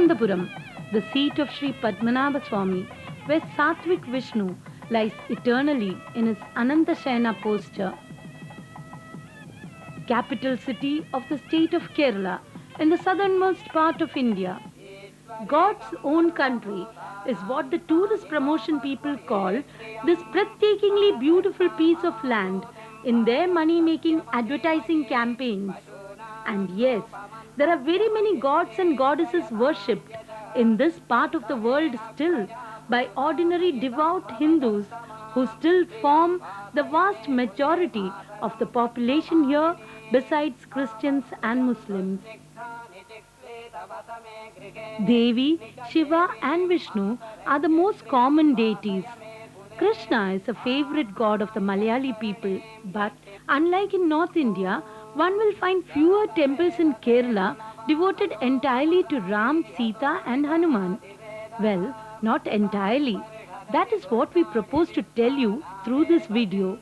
Thiruvananthapuram, the seat of Sri Padmanabha Swami, where Sattvic Vishnu lies eternally in his Anantashayana posture. Capital city of the state of Kerala, in the southernmost part of India. God's own country is what the tourist promotion people call this breathtakingly beautiful piece of land in their money-making advertising campaigns. And yes, there are very many gods and goddesses worshipped in this part of the world still by ordinary devout Hindus who still form the vast majority of the population here besides Christians and Muslims. Devi, Shiva and Vishnu are the most common deities. Krishna is a favorite god of the Malayali people, but unlike in North India, one will find fewer temples in Kerala devoted entirely to Ram, Sita and Hanuman. Well, not entirely. That is what we propose to tell you through this video.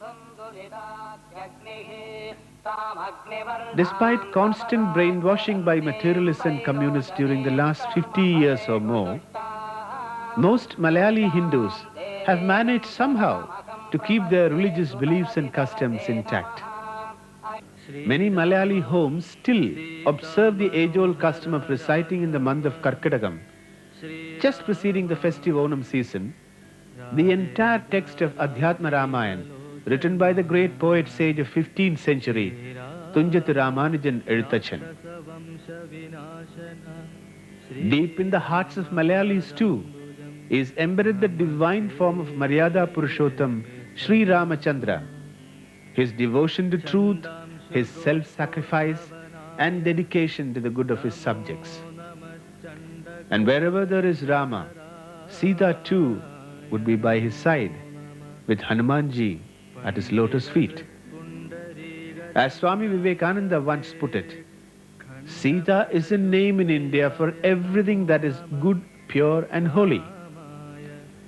Despite constant brainwashing by materialists and communists during the last 50 years or more, most Malayali Hindus have managed somehow to keep their religious beliefs and customs intact. Many Malayali homes still observe the age-old custom of reciting in the month of Karkadagam, just preceding the festive Onam season, the entire text of Adhyatma Ramayana, written by the great poet sage of 15th century, Tunjathu Ramanujan Ezhuthachan. Deep in the hearts of Malayalis too is embedded the divine form of Maryada Purushottam, Sri Ramachandra, his devotion to truth, his self-sacrifice and dedication to the good of his subjects. And wherever there is Rama, Sita too would be by his side, with Hanumanji at his lotus feet. As Swami Vivekananda once put it, Sita is a name in India for everything that is good, pure and holy.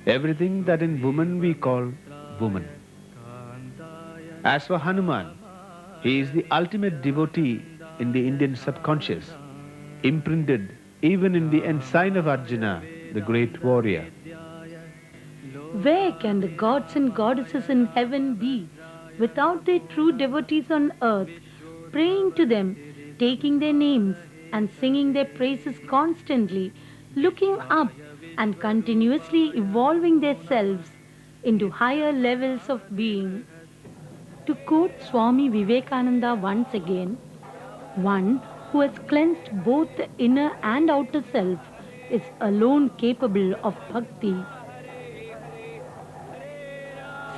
Everything that in woman we call woman. As for Hanuman, he is the ultimate devotee in the Indian subconscious, imprinted even in the ensign of Arjuna, the great warrior. Where can the gods and goddesses in heaven be without their true devotees on earth, praying to them, taking their names and singing their praises constantly, looking up and continuously evolving themselves into higher levels of being? To quote Swami Vivekananda once again, one who has cleansed both the inner and outer self is alone capable of bhakti.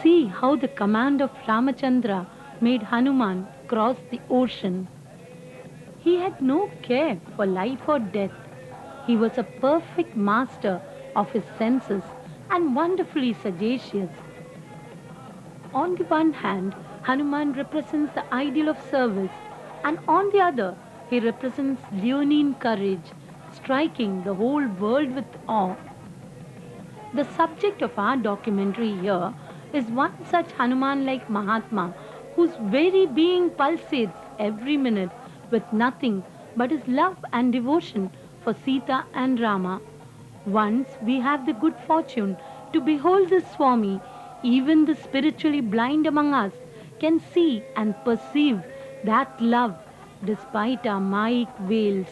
See how the command of Ramachandra made Hanuman cross the ocean. He had no care for life or death. He was a perfect master of his senses and wonderfully sagacious. On the one hand, Hanuman represents the ideal of service, and on the other, he represents leonine courage, striking the whole world with awe. The subject of our documentary here is one such Hanuman-like Mahatma whose very being pulsates every minute with nothing but his love and devotion for Sita and Rama. Once we have the good fortune to behold this Swami, even the spiritually blind among us can see and perceive that love despite our Maic veils.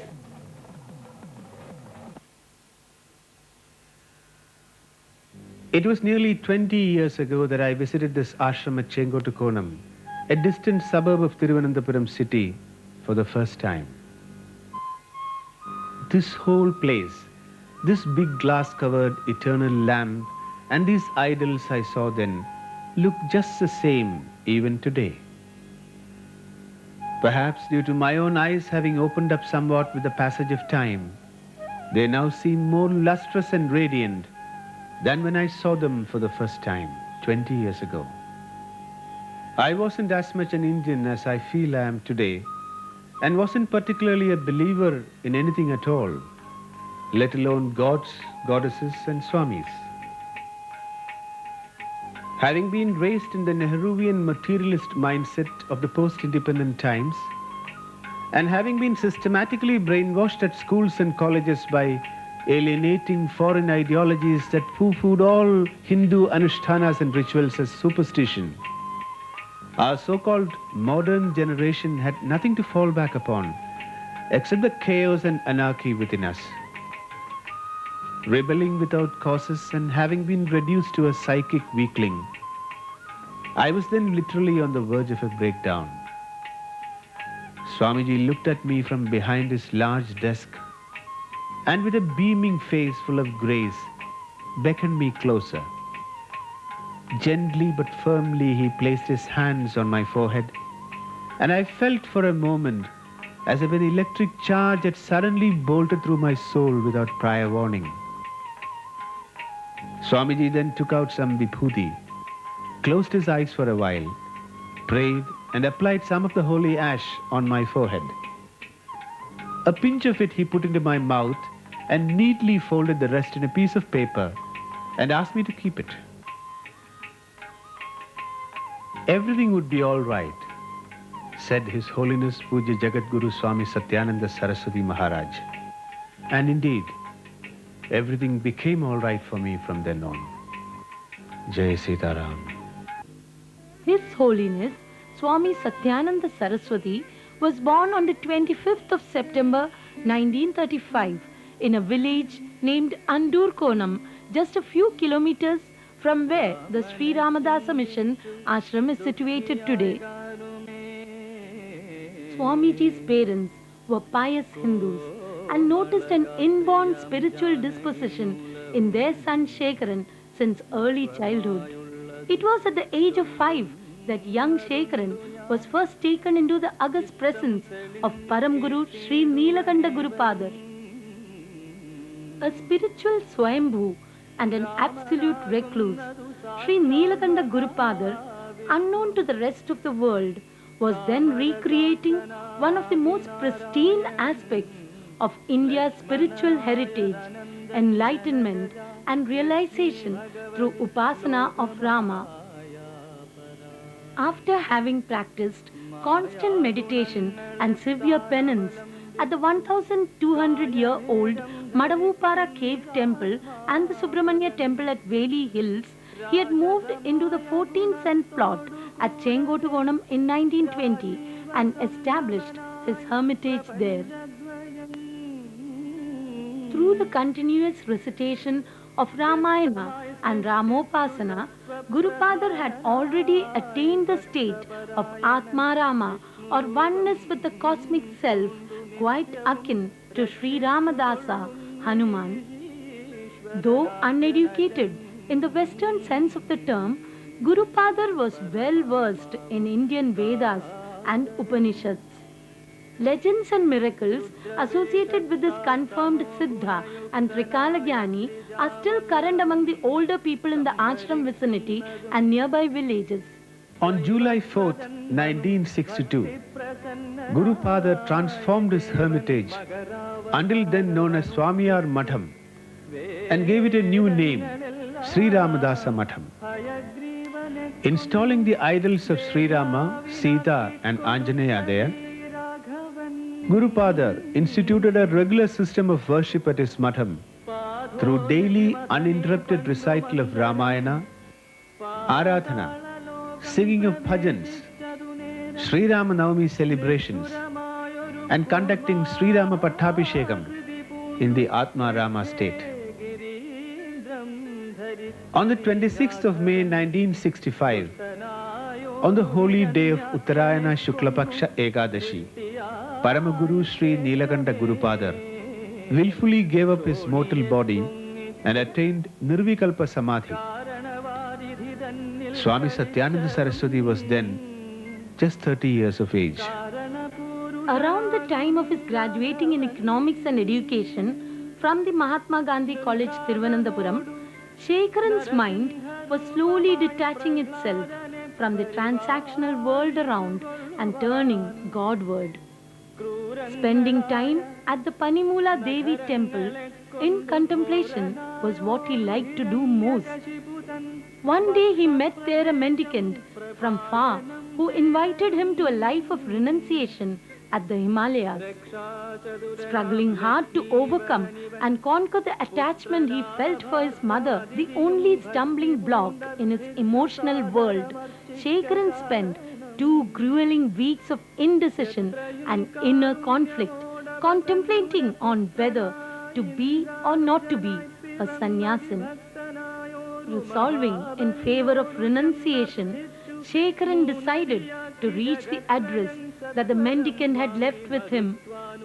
It was nearly 20 years ago that I visited this ashram at Chengotukonam, a distant suburb of Thiruvananthapuram city, for the first time. This whole place, this big glass-covered eternal lamp and these idols I saw then look just the same even today. Perhaps due to my own eyes having opened up somewhat with the passage of time, they now seem more lustrous and radiant than when I saw them for the first time 20 years ago. I wasn't as much an Indian as I feel I am today, and wasn't particularly a believer in anything at all, let alone gods, goddesses and swamis. Having been raised in the Nehruvian materialist mindset of the post-independent times, and having been systematically brainwashed at schools and colleges by alienating foreign ideologies that poo-pooed all Hindu anushtanas and rituals as superstition. Our so-called modern generation had nothing to fall back upon except the chaos and anarchy within us. Rebelling without causes and having been reduced to a psychic weakling, I was then literally on the verge of a breakdown. Swamiji looked at me from behind his large desk and with a beaming face full of grace, beckoned me closer. Gently but firmly he placed his hands on my forehead, and I felt for a moment as if an electric charge had suddenly bolted through my soul without prior warning. Swamiji then took out some vibhuti, closed his eyes for a while, prayed and applied some of the holy ash on my forehead. A pinch of it he put into my mouth and neatly folded the rest in a piece of paper and asked me to keep it. Everything would be all right, said His Holiness Puja Jagadguru Swami Sathyananda Saraswati Maharaj. And indeed, everything became all right for me from then on. Jai Sitaram. His Holiness Swami Sathyananda Saraswati was born on the 25th of September 1935 in a village named Andurkonam, just a few kilometers from where the Sri Ramadasa Mission ashram is situated today. Swamiji's parents were pious Hindus and noticed an inborn spiritual disposition in their son Shekaran since early childhood. It was at the age of 5 that young Shekaran was first taken into the august presence of Param Guru Sri Nilakanda Gurupadar. A spiritual Swayambhu and an absolute recluse, Sri Nilakanda Gurupadar, unknown to the rest of the world, was then recreating one of the most pristine aspects of India's spiritual heritage, enlightenment and realization through Upasana of Rama. After having practiced constant meditation and severe penance at the 1,200-year-old Madavupara Cave Temple and the Subramanya Temple at Veli Hills, he had moved into the 14-cent plot at Chengotugonam in 1920 and established his hermitage there. Through the continuous recitation of Ramayana and Ramopasana, Gurupadar had already attained the state of Atma Rama, or oneness with the cosmic self, quite akin to Sri Ramadasa, Hanuman. Though uneducated in the Western sense of the term, Gurupadar was well versed in Indian Vedas and Upanishads. Legends and miracles associated with this confirmed Siddha and Trikalagyani are still current among the older people in the ashram vicinity and nearby villages. On July 4th, 1962, Gurupadar transformed his hermitage, until then known as Swamiyar Matham, and gave it a new name, Sri Ramadasa Matham. Installing the idols of Sri Rama, Sita and Anjaneya there, Gurupadar instituted a regular system of worship at his Matham through daily uninterrupted recital of Ramayana, Aradhana, singing of bhajans, Sri Rama Navami celebrations, and conducting Sri Rama Pattabhishekam in the Atma Rama state. On the 26th of May 1965, on the holy day of Uttarayana Shuklapaksha Ekadashi, Paramaguru Sri Nilakanda Gurupadar willfully gave up his mortal body and attained Nirvikalpa Samadhi. Swami Sathyananda Saraswati was then just 30 years of age. Around the time of his graduating in economics and education from the Mahatma Gandhi College, Thiruvananthapuram, Shekaran's mind was slowly detaching itself from the transactional world around and turning Godward. Spending time at the Panimula Devi temple in contemplation was what he liked to do most. One day he met there a mendicant from far who invited him to a life of renunciation at the Himalayas. Struggling hard to overcome and conquer the attachment he felt for his mother, the only stumbling block in his emotional world, Shekaran spent 2 grueling weeks of indecision and inner conflict, contemplating on whether to be or not to be a sannyasin. Resolving in favor of renunciation, Shekaran decided to reach the address that the mendicant had left with him,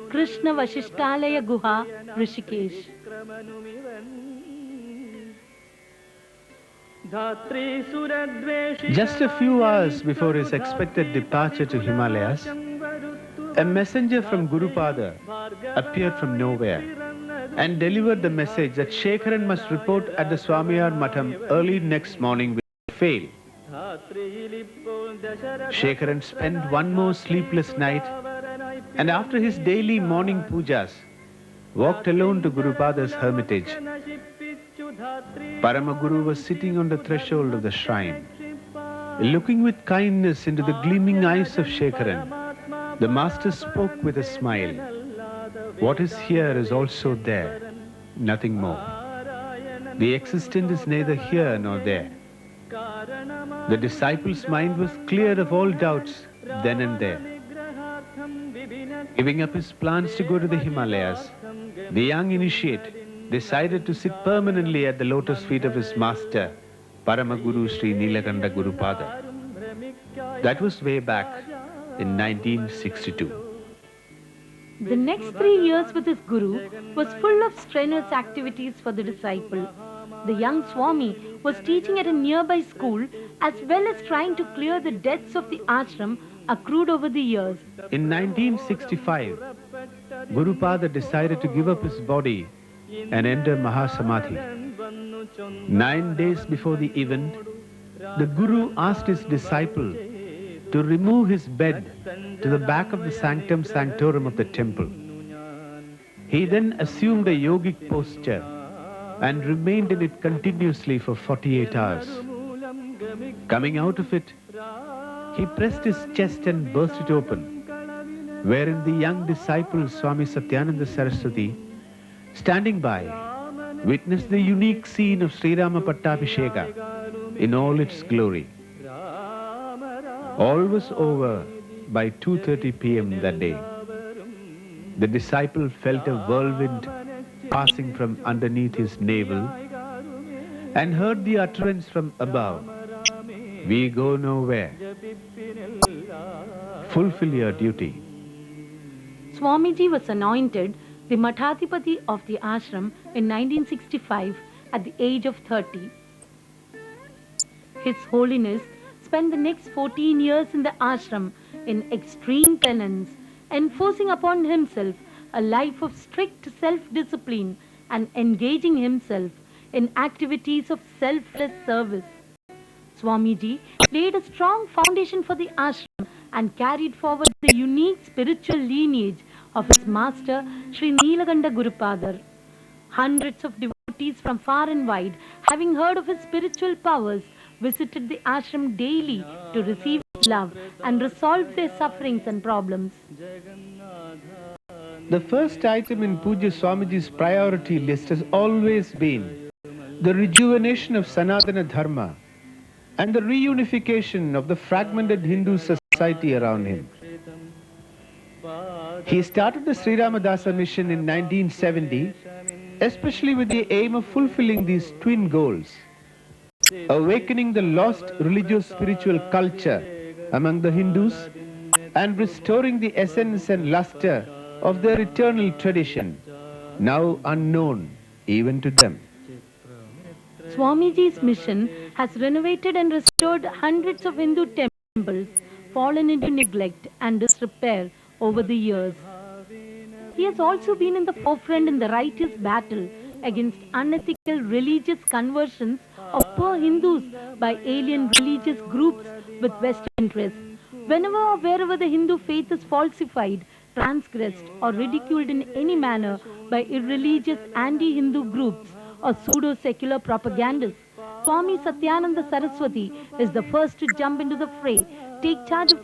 Krishna Vasishtalaya Guha, Rishikesh. Just a few hours before his expected departure to Himalayas, a messenger from Gurupada appeared from nowhere and delivered the message that Shekaran must report at the Swamiyar Matham early next morning without fail. Shekaran spent one more sleepless night and after his daily morning pujas, walked alone to Gurupada's hermitage. Paramaguru was sitting on the threshold of the shrine. Looking with kindness into the gleaming eyes of Shekaran, the master spoke with a smile. What is here is also there, nothing more. The existent is neither here nor there. The disciple's mind was clear of all doubts then and there. Giving up his plans to go to the Himalayas, the young initiate decided to sit permanently at the lotus feet of his master, Paramaguru Sri Nilakanda Gurupada. That was way back in 1962. The next 3 years with his Guru was full of strenuous activities for the disciple. The young Swami was teaching at a nearby school as well as trying to clear the debts of the ashram accrued over the years. In 1965, Gurupada decided to give up his body and enter Mahasamadhi. 9 days before the event, the Guru asked his disciple to remove his bed to the back of the sanctum sanctorum of the temple. He then assumed a yogic posture and remained in it continuously for 48 hours. Coming out of it, he pressed his chest and burst it open, wherein the young disciple Swami Sathyananda Saraswathiji, standing by, witnessed the unique scene of Sri Rama Pattabhisheka in all its glory. All was over by 2:30 p.m. that day. The disciple felt a whirlwind passing from underneath his navel and heard the utterance from above, "We go nowhere. Fulfill your duty." Swamiji was anointed the Mathadipati of the ashram in 1965 at the age of 30. His Holiness spent the next 14 years in the ashram in extreme penance, enforcing upon himself a life of strict self-discipline and engaging himself in activities of selfless service. Swamiji laid a strong foundation for the ashram and carried forward the unique spiritual lineage of his master, Sri Nilakanda Gurupadar. Hundreds of devotees from far and wide, having heard of his spiritual powers, visited the ashram daily to receive his love and resolve their sufferings and problems. The first item in Pujya Swamiji's priority list has always been the rejuvenation of Sanatana Dharma and the reunification of the fragmented Hindu society around him. He started the Sri Ramadasa mission in 1970, especially with the aim of fulfilling these twin goals: awakening the lost religious-spiritual culture among the Hindus and restoring the essence and luster of their eternal tradition, now unknown even to them. Swamiji's mission has renovated and restored hundreds of Hindu temples fallen into neglect and disrepair over the years. He has also been in the forefront in the righteous battle against unethical religious conversions of poor Hindus by alien religious groups with vested interests. Whenever or wherever the Hindu faith is falsified, transgressed or ridiculed in any manner by irreligious anti-Hindu groups or pseudo-secular propagandists, Swami Sathyananda Saraswati is the first to jump into the fray, take charge of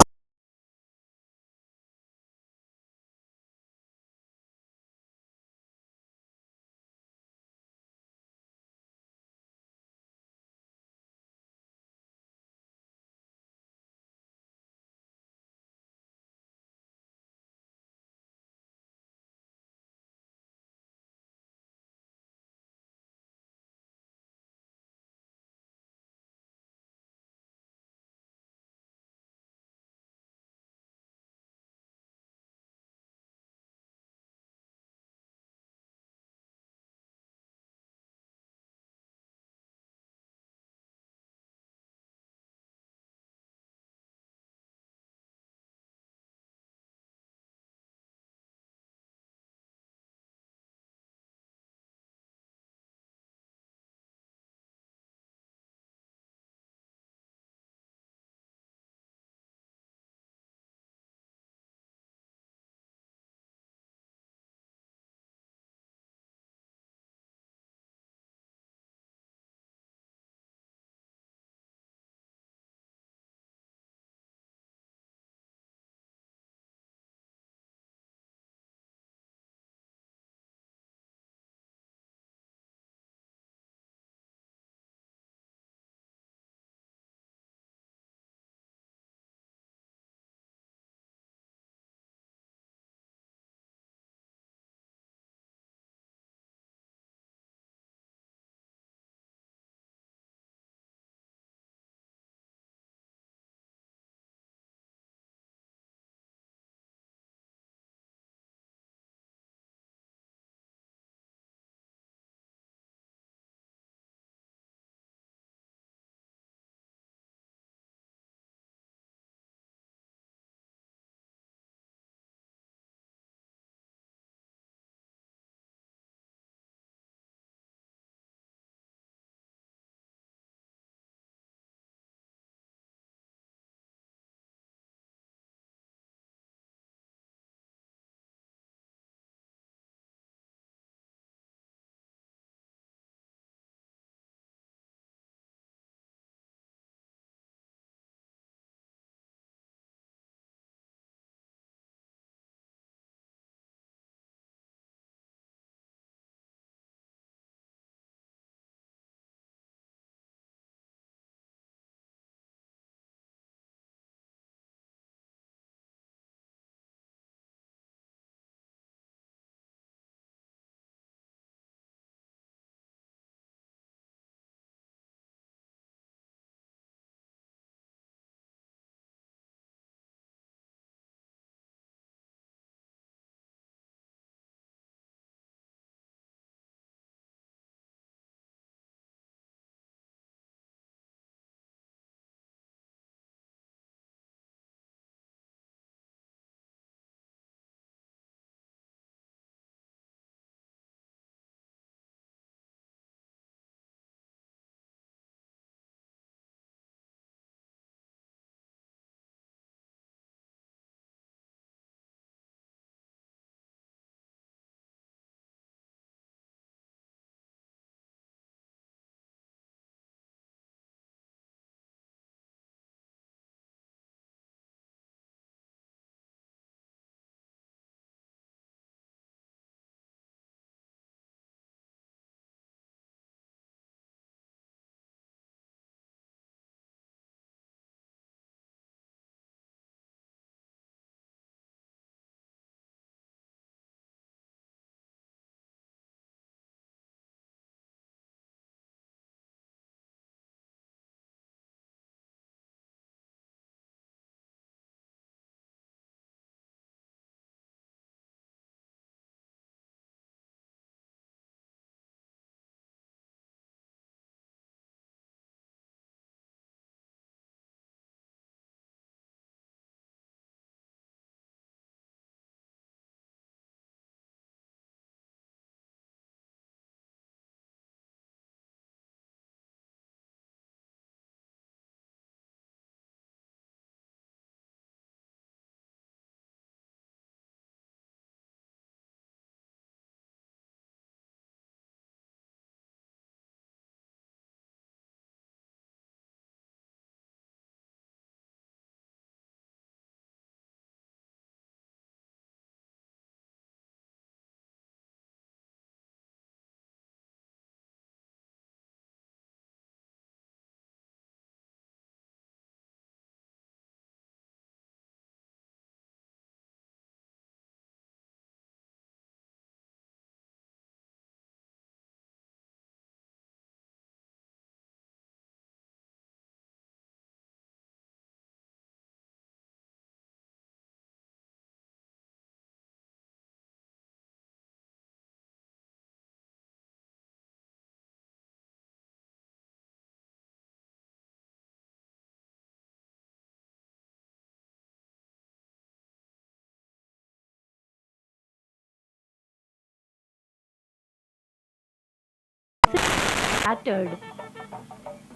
shattered.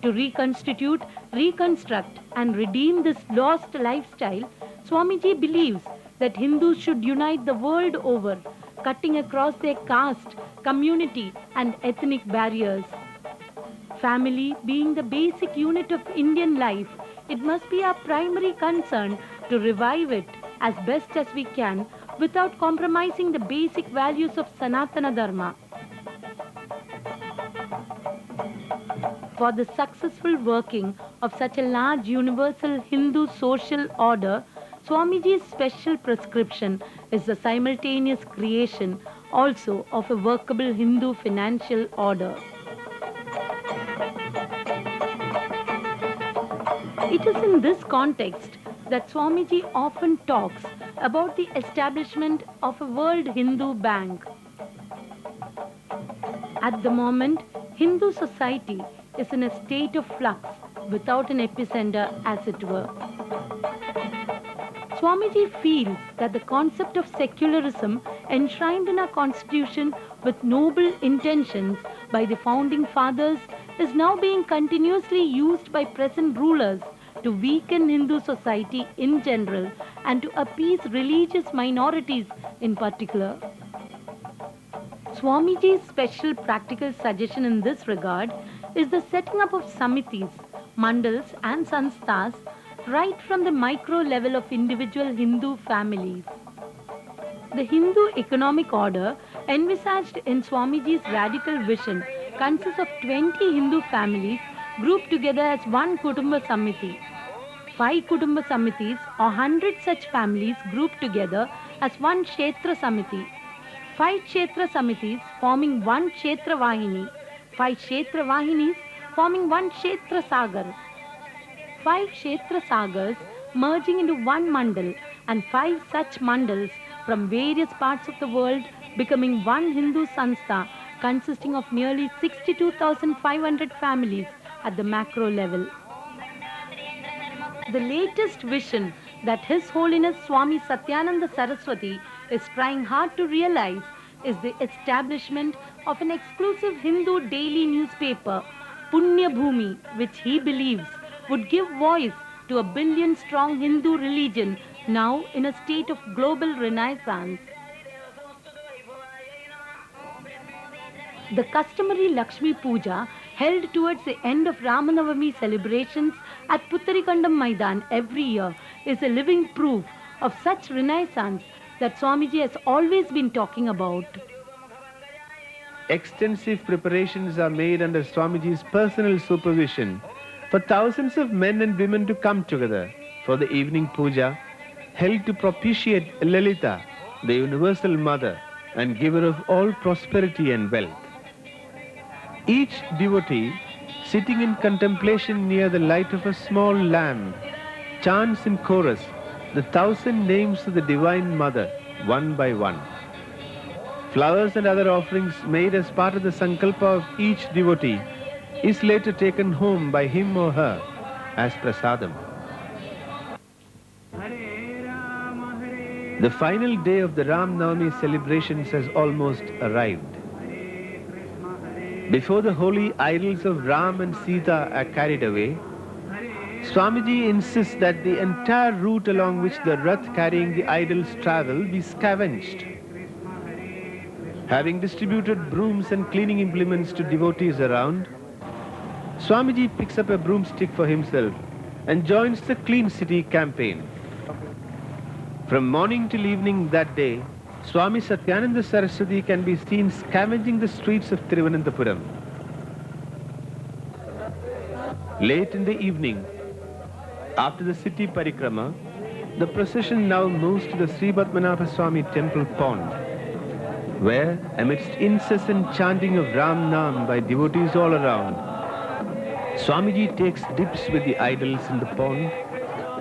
To reconstruct, and redeem this lost lifestyle, Swamiji believes that Hindus should unite the world over, cutting across their caste, community, and ethnic barriers. Family being the basic unit of Indian life, it must be our primary concern to revive it as best as we can without compromising the basic values of Sanatana Dharma. For the successful working of such a large universal Hindu social order, Swamiji's special prescription is the simultaneous creation also of a workable Hindu financial order. It is in this context that Swamiji often talks about the establishment of a World Hindu Bank. At the moment, Hindu society is in a state of flux without an epicenter, as it were. Swamiji feels that the concept of secularism enshrined in our constitution with noble intentions by the founding fathers is now being continuously used by present rulers to weaken Hindu society in general and to appease religious minorities in particular. Swamiji's special practical suggestion in this regard is the setting up of samitis, mandals and sanstha's right from the micro level of individual Hindu families. The Hindu economic order envisaged in Swamiji's radical vision consists of 20 Hindu families grouped together as one Kutumba Samiti. 5 Kutumba Samitis or 100 such families grouped together as one Kshetra Samiti. 5 Kshetra Samitis forming one Kshetra Vahini. 5 Kshetra Vahinis forming one Kshetra Sagar. 5 Kshetra Sagars merging into one Mandal, and 5 such Mandals from various parts of the world becoming one Hindu Sanstha consisting of nearly 62,500 families at the macro level. The latest vision that His Holiness Swami Sathyananda Saraswati is trying hard to realize is the establishment of an exclusive Hindu daily newspaper, Punya Bhumi, which he believes would give voice to a billion-strong Hindu religion now in a state of global renaissance. The customary Lakshmi Puja held towards the end of Ramanavami celebrations at Puttarikandam Maidan every year is a living proof of such renaissance that Swamiji has always been talking about. Extensive preparations are made under Swamiji's personal supervision for thousands of men and women to come together for the evening puja held to propitiate Lalita, the universal mother and giver of all prosperity and wealth. Each devotee, sitting in contemplation near the light of a small lamp, chants in chorus the 1,000 names of the Divine Mother, one by one. Flowers and other offerings made as part of the sankalpa of each devotee is later taken home by him or her as prasadam. The final day of the Ram Navami celebrations has almost arrived. Before the holy idols of Ram and Sita are carried away, Swamiji insists that the entire route along which the Rath carrying the idols travel be scavenged. Having distributed brooms and cleaning implements to devotees around, Swamiji picks up a broomstick for himself and joins the Clean City campaign. From morning till evening that day, Swami Sathyananda Saraswati can be seen scavenging the streets of Thiruvananthapuram. Late in the evening, after the city parikrama, the procession now moves to the Sri Padmanabha Swami temple pond, where, amidst incessant chanting of Ram Nam by devotees all around, Swamiji takes dips with the idols in the pond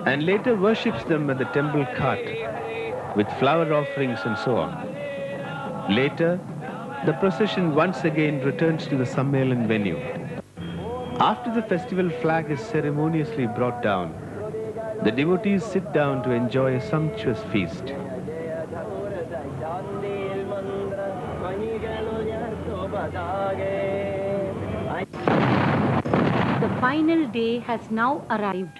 and later worships them at the temple cart with flower offerings and so on. Later, the procession once again returns to the Sammelan venue. After the festival flag is ceremoniously brought down, the devotees sit down to enjoy a sumptuous feast. final day has now arrived.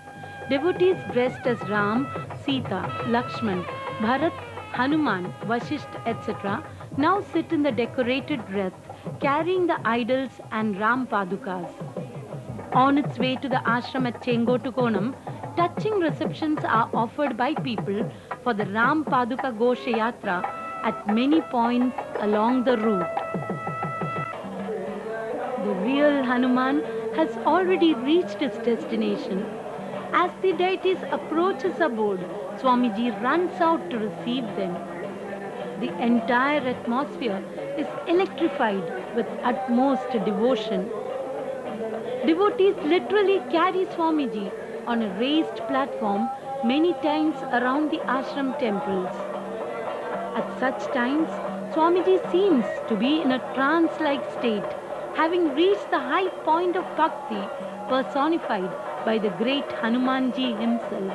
Devotees dressed as Ram, Sita, Lakshman, Bharat, Hanuman, Vasishtha, etc. now sit in the decorated rath, carrying the idols and Ram Padukas. On its way to the ashram at Chengotukonam, touching receptions are offered by people for the Ram Paduka Gosha Yatra at many points along the route. The real Hanuman has already reached its destination. As the deities approach his abode, Swamiji runs out to receive them. The entire atmosphere is electrified with utmost devotion. Devotees literally carry Swamiji on a raised platform many times around the ashram temples. At such times, Swamiji seems to be in a trance-like state, having reached the high point of bhakti personified by the great Hanumanji himself.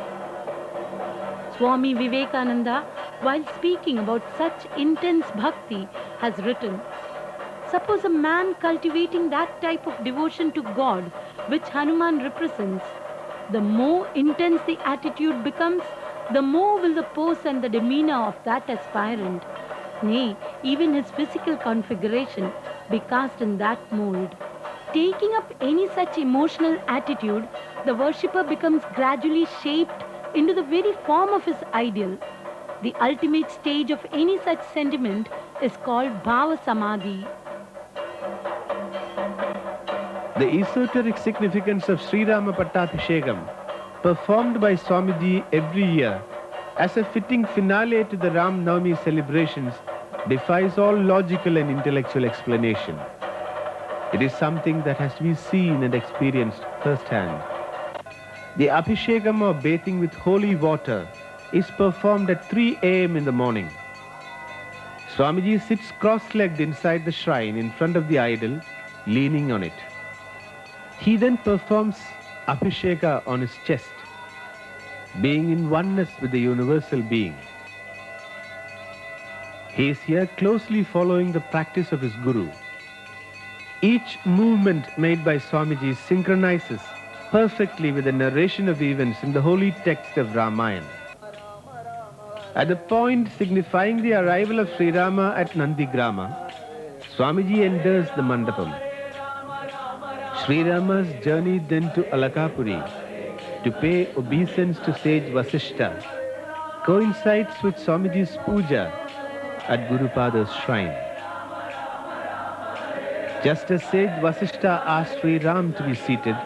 Swami Vivekananda, while speaking about such intense bhakti, has written, "Suppose a man cultivating that type of devotion to God which Hanuman represents, the more intense the attitude becomes, the more will the pose and the demeanor of that aspirant, nay, even his physical configuration, be cast in that mold. Taking up any such emotional attitude, the worshipper becomes gradually shaped into the very form of his ideal. The ultimate stage of any such sentiment is called Bhava Samadhi." The esoteric significance of Sri Rama Pattabhishekam, performed by Swamiji every year as a fitting finale to the Ram Navami celebrations, defies all logical and intellectual explanation. It is something that has to be seen and experienced firsthand. The Abhishekam, or bathing with holy water, is performed at 3 a.m. in the morning. Swamiji sits cross-legged inside the shrine in front of the idol, leaning on it. He then performs Abhisheka on his chest, being in oneness with the universal being. He is here closely following the practice of his Guru. Each movement made by Swamiji synchronizes perfectly with the narration of events in the holy text of Ramayana. At the point signifying the arrival of Sri Rama at Nandigrama, Swamiji enters the mandapam. Sri Rama's journey then to Alakapuri to pay obeisance to sage Vasishtha coincides with Swamiji's puja at Gurupada's shrine. Just as sage Vasishtha asked Sri Ram to be seated,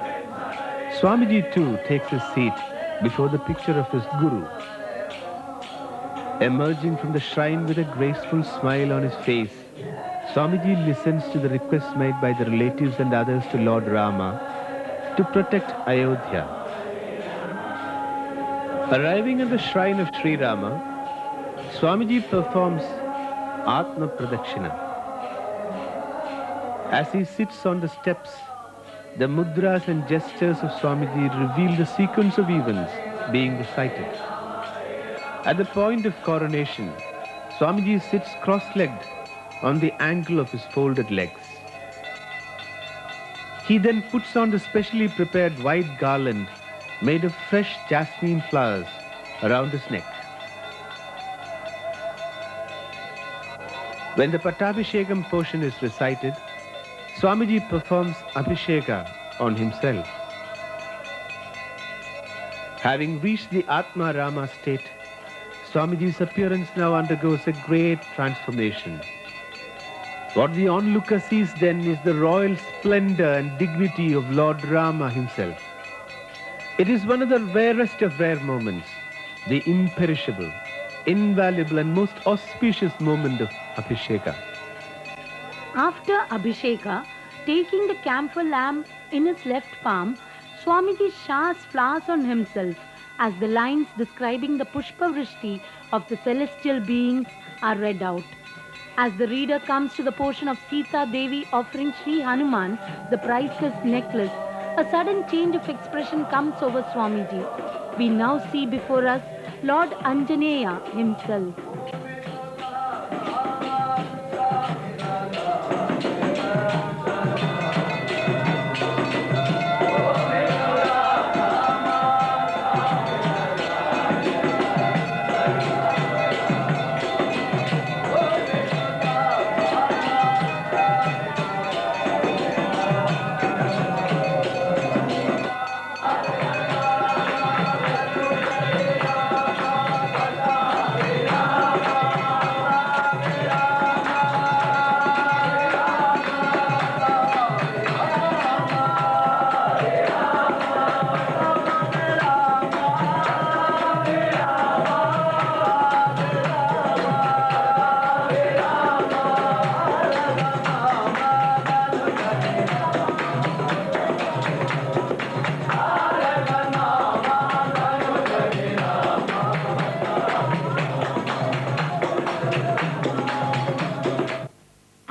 Swamiji too takes his seat before the picture of his Guru. Emerging from the shrine with a graceful smile on his face, Swamiji listens to the requests made by the relatives and others to Lord Rama to protect Ayodhya. Arriving at the shrine of Sri Rama, Swamiji performs Atma Pradakshina. As he sits on the steps, the mudras and gestures of Swamiji reveal the sequence of events being recited. At the point of coronation, Swamiji sits cross-legged on the ankle of his folded legs. He then puts on the specially prepared white garland made of fresh jasmine flowers around his neck. When the Pattabhishekam portion is recited, Swamiji performs Abhisheka on himself. Having reached the Atma Rama state, Swamiji's appearance now undergoes a great transformation. What the onlooker sees then is the royal splendor and dignity of Lord Rama himself. It is one of the rarest of rare moments, the imperishable, invaluable and most auspicious moment of Abhisheka. After Abhisheka, taking the camphor lamp in his left palm, Swamiji showers flowers on himself as the lines describing the Pushpa Vrishti of the celestial beings are read out. As the reader comes to the portion of Sita Devi offering Sri Hanuman the priceless necklace, a sudden change of expression comes over Swamiji. We now see before us Lord Anjaneya himself.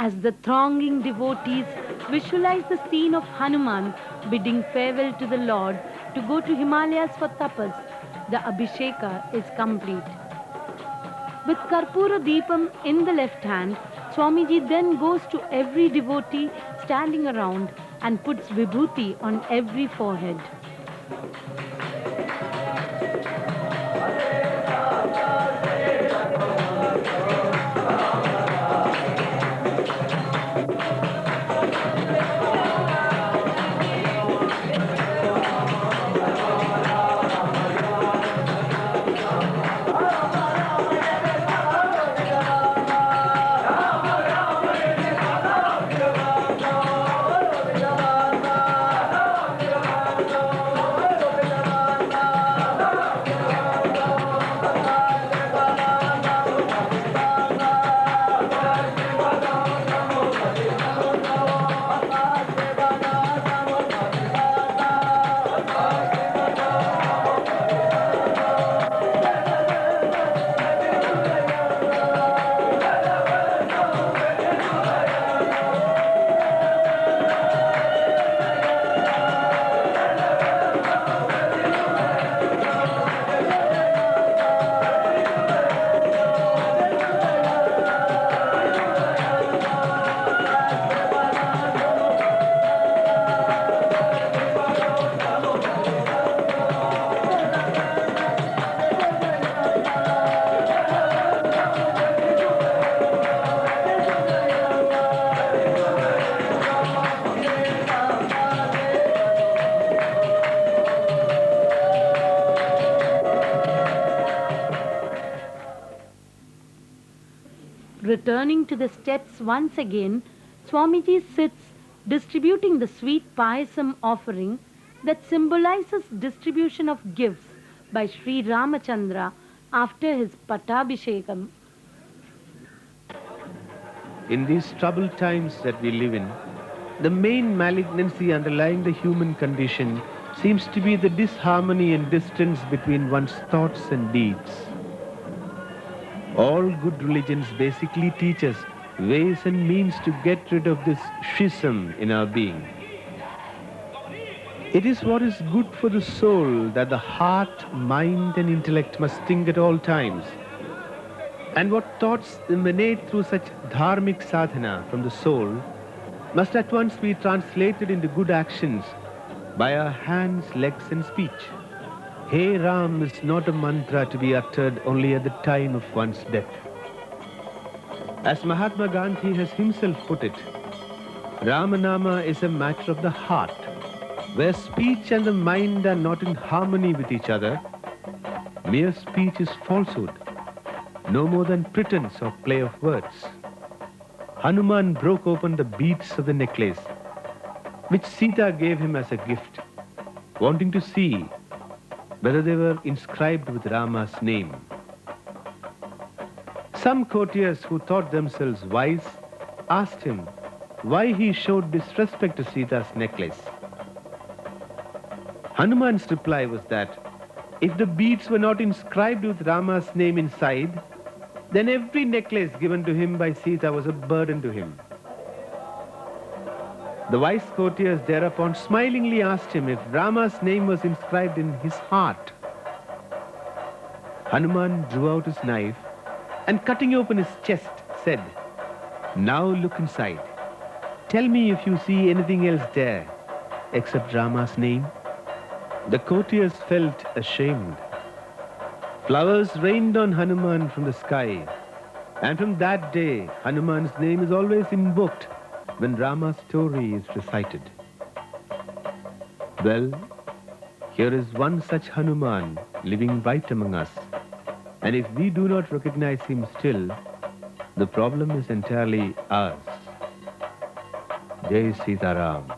As the thronging devotees visualize the scene of Hanuman bidding farewell to the Lord to go to Himalayas for tapas, the Abhisheka is complete. With Karpura Deepam in the left hand, Swamiji then goes to every devotee standing around and puts vibhuti on every forehead. Returning to the steps once again, Swamiji sits distributing the sweet payasam offering that symbolizes distribution of gifts by Sri Ramachandra after his Pattabhishekam. In these troubled times that we live in, the main malignancy underlying the human condition seems to be the disharmony and distance between one's thoughts and deeds. All good religions basically teach us ways and means to get rid of this schism in our being. It is what is good for the soul that the heart, mind and intellect must think at all times. And what thoughts emanate through such dharmic sadhana from the soul must at once be translated into good actions by our hands, legs and speech. Hey Ram is not a mantra to be uttered only at the time of one's death. As Mahatma Gandhi has himself put it, Ramanama is a matter of the heart, where speech and the mind are not in harmony with each other. Mere speech is falsehood, no more than pretense or play of words. Hanuman broke open the beads of the necklace, which Sita gave him as a gift, wanting to see whether they were inscribed with Rama's name. Some courtiers who thought themselves wise asked him why he showed disrespect to Sita's necklace. Hanuman's reply was that if the beads were not inscribed with Rama's name inside, then every necklace given to him by Sita was a burden to him. The wise courtiers thereupon smilingly asked him if Rama's name was inscribed in his heart. Hanuman drew out his knife and cutting open his chest said, "Now look inside. Tell me if you see anything else there except Rama's name." The courtiers felt ashamed. Flowers rained on Hanuman from the sky, and from that day Hanuman's name is always invoked when Rama's story is recited. Well, here is one such Hanuman living right among us, and if we do not recognize him still, the problem is entirely ours. Jai Sitaram.